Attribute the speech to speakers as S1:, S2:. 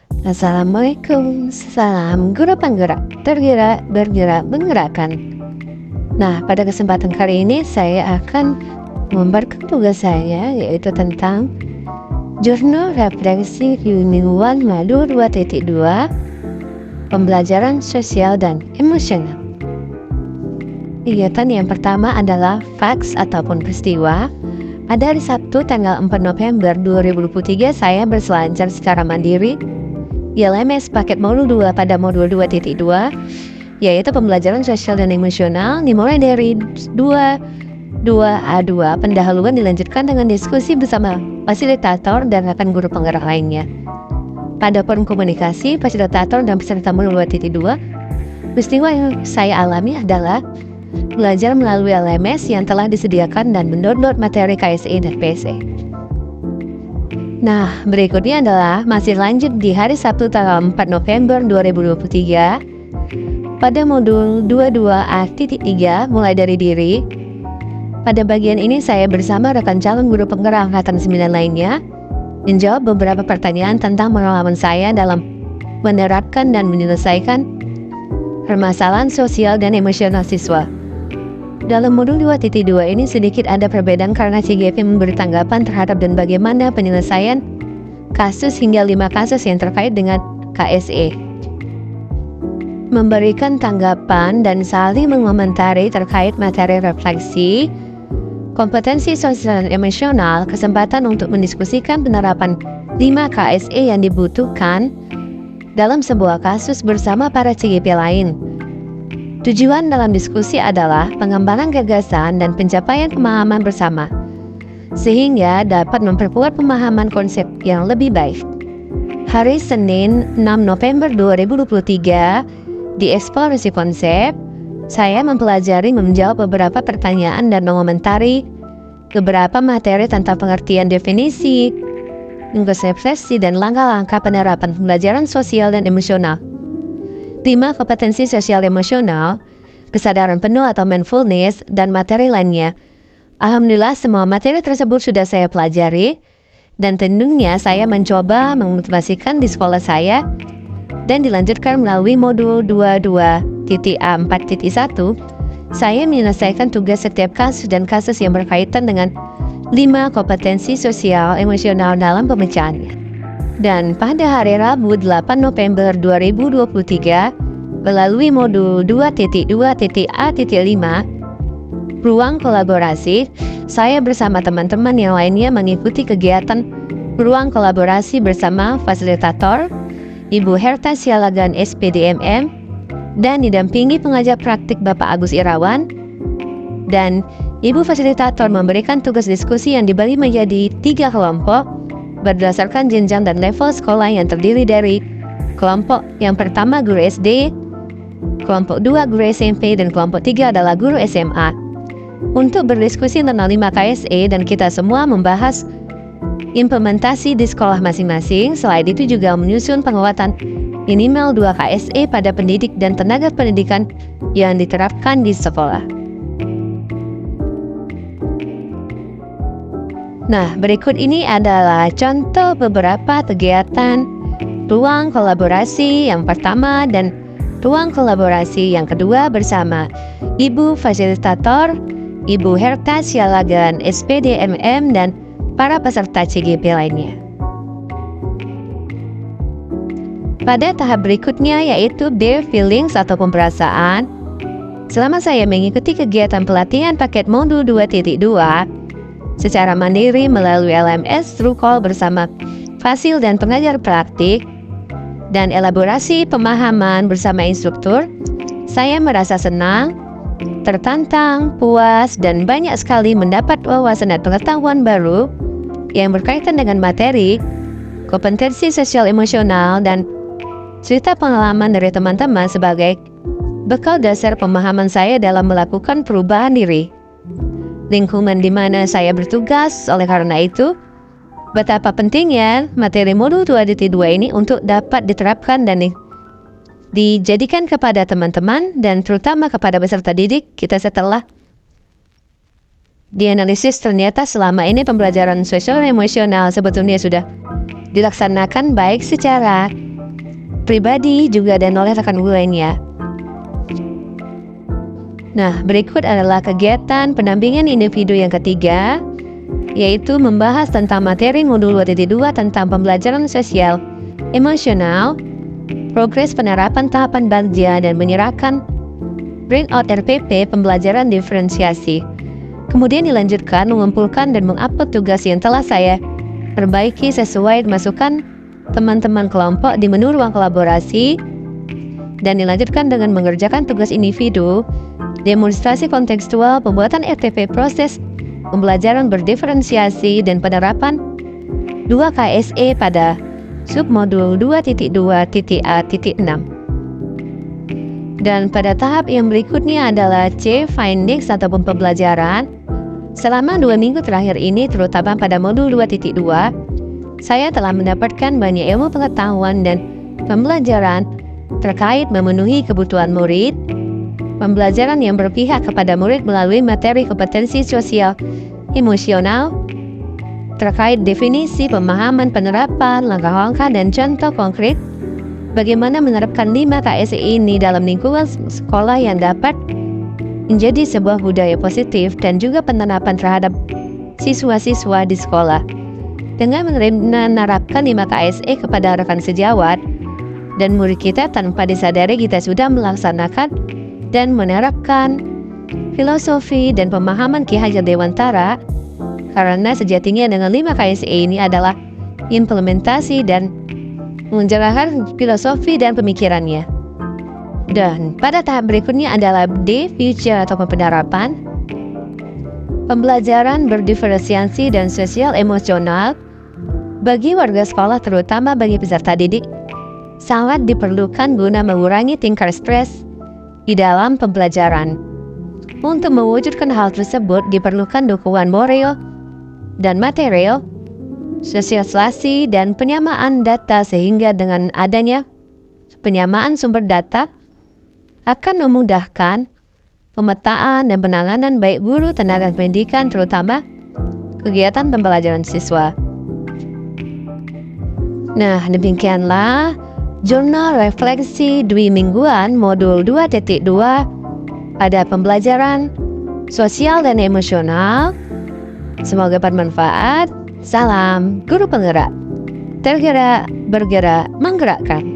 S1: Assalamualaikum, salam guru penggerak, tergerak, bergerak, menggerakkan. Nah, pada kesempatan kali ini saya akan membagikan tugas saya yaitu tentang Jurnal Refleksi Ilmuwan Madu 2.2 Pembelajaran Sosial dan Emosional. Kegiatan yang pertama adalah facts ataupun peristiwa. Ada hari Sabtu tanggal 4 November 2023 saya berselancar secara mandiri ILMS paket modul 2 pada modul 2.2 yaitu pembelajaran sosial dan emosional dimulai dari 2A2 pendahuluan dilanjutkan dengan diskusi bersama fasilitator dan rekan guru penggerak lainnya. Pada forum komunikasi, fasilitator dan peserta modul 2.2 peristiwa yang saya alami adalah belajar melalui LMS yang telah disediakan dan mendownload materi KSE dan PC. Nah, berikutnya adalah masih lanjut di hari Sabtu tanggal 4 November 2023 pada modul 22A.3 mulai dari diri. Pada bagian ini saya bersama rekan calon guru penggerak angkatan 9 lainnya menjawab beberapa pertanyaan tentang pengalaman saya dalam menerapkan dan menyelesaikan permasalahan sosial dan emosional siswa. Dalam modul 2.2 ini sedikit ada perbedaan karena CGP memberi tanggapan terhadap dan bagaimana penyelesaian kasus hingga 5 kasus yang terkait dengan KSE. Memberikan tanggapan dan saling mengomentari terkait materi refleksi, kompetensi sosial dan emosional, kesempatan untuk mendiskusikan penerapan 5 KSE yang dibutuhkan dalam sebuah kasus bersama para CGP lain. Tujuan dalam diskusi adalah pengembangan gagasan dan pencapaian pemahaman bersama, sehingga dapat memperkuat pemahaman konsep yang lebih baik. Hari Senin 6 November 2023, di eksplorasi konsep, saya mempelajari menjawab beberapa pertanyaan dan mengomentari beberapa materi tentang pengertian definisi, konsepsi dan langkah-langkah penerapan pembelajaran sosial dan emosional. 5 kompetensi sosial emosional, kesadaran penuh atau mindfulness, dan materi lainnya. Alhamdulillah semua materi tersebut sudah saya pelajari, dan tentunya saya mencoba memotivasikan di sekolah saya, dan dilanjutkan melalui modul 22.A4.1. Saya menyelesaikan tugas setiap kasus dan kasus yang berkaitan dengan 5 kompetensi sosial emosional dalam pemecahannya. Dan pada hari Rabu 8 November 2023 melalui modul 2.2.A.5 ruang kolaborasi, saya bersama teman-teman yang lainnya mengikuti kegiatan ruang kolaborasi bersama fasilitator Ibu Herta Sialagan SPDMM dan didampingi pengajar praktik Bapak Agus Irawan, dan Ibu fasilitator memberikan tugas diskusi yang dibagi menjadi 3 kelompok berdasarkan jenjang dan level sekolah yang terdiri dari kelompok yang pertama guru SD, kelompok 2 guru SMP, dan kelompok 3 adalah guru SMA. Untuk berdiskusi tentang 5 KSE dan kita semua membahas implementasi di sekolah masing-masing. Selain itu juga menyusun penguatan minimal 2 KSE pada pendidik dan tenaga pendidikan yang diterapkan di sekolah. Nah, berikut ini adalah contoh beberapa kegiatan ruang kolaborasi yang pertama dan ruang kolaborasi yang kedua bersama Ibu Fasilitator, Ibu Herta Sialagan SPDMM, dan para peserta CGP lainnya. Pada tahap berikutnya yaitu Bare Feelings atau perasaan. Selama saya mengikuti kegiatan pelatihan paket modul 2.2 secara mandiri melalui LMS through call bersama fasil dan pengajar praktik dan elaborasi pemahaman bersama instruktur, saya merasa senang, tertantang, puas, dan banyak sekali mendapat wawasan dan pengetahuan baru yang berkaitan dengan materi, kompetensi sosial emosional, dan cerita pengalaman dari teman-teman sebagai bekal dasar pemahaman saya dalam melakukan perubahan diri. Lingkungan di mana saya bertugas, oleh karena itu, betapa pentingnya materi modul 2.2 ini untuk dapat diterapkan dan dijadikan kepada teman-teman dan terutama kepada peserta didik kita setelah dianalisis. Ternyata selama ini pembelajaran sosial dan emosional sebetulnya sudah dilaksanakan baik secara pribadi juga dan oleh rekan guru lainnya. Nah, berikut adalah kegiatan pendampingan individu yang ketiga, yaitu membahas tentang materi modul 2.2 tentang pembelajaran sosial, emosional, progres penerapan tahapan bagja dan menyerahkan breakout RPP pembelajaran diferensiasi. Kemudian dilanjutkan mengumpulkan dan mengupload tugas yang telah saya perbaiki sesuai masukan teman-teman kelompok di menu ruang kolaborasi, dan dilanjutkan dengan mengerjakan tugas individu, demonstrasi kontekstual, pembuatan RTP proses pembelajaran berdiferensiasi dan penerapan 2 KSE pada submodul 2.2.A.6. Dan pada tahap yang berikutnya adalah C, findings ataupun pembelajaran. Selama 2 minggu terakhir ini, terutama pada modul 2.2, saya telah mendapatkan banyak ilmu pengetahuan dan pembelajaran terkait memenuhi kebutuhan murid, pembelajaran yang berpihak kepada murid melalui materi kompetensi sosial emosional, terkait definisi, pemahaman, penerapan, langkah-langkah, dan contoh konkret bagaimana menerapkan 5 KSE ini dalam lingkungan sekolah yang dapat menjadi sebuah budaya positif, dan juga penerapan terhadap siswa-siswa di sekolah. Dengan menerapkan 5 KSE kepada rekan sejawat dan murid kita tanpa disadari, kita sudah melaksanakan dan menerapkan filosofi dan pemahaman Ki Hajar Dewantara, karena sejatinya dengan 5 KSE ini adalah implementasi dan menjelaskan filosofi dan pemikirannya. Dan pada tahap berikutnya adalah D, future atau penerapan pembelajaran berdiferensiasi dan sosial emosional bagi warga sekolah, terutama bagi peserta didik, sangat diperlukan guna mengurangi tingkat stres di dalam pembelajaran. Untuk mewujudkan hal tersebut diperlukan dukungan moral dan material, sosialisasi, dan penyamaan data, sehingga dengan adanya penyamaan sumber data akan memudahkan pemetaan dan penanganan baik guru, tenaga pendidikan, terutama kegiatan pembelajaran siswa. Nah, demikianlah jurnal refleksi 2 mingguan modul 2.2 ada pembelajaran sosial dan emosional. Semoga bermanfaat. Salam Guru Penggerak. Tergerak, bergerak, menggerakkan.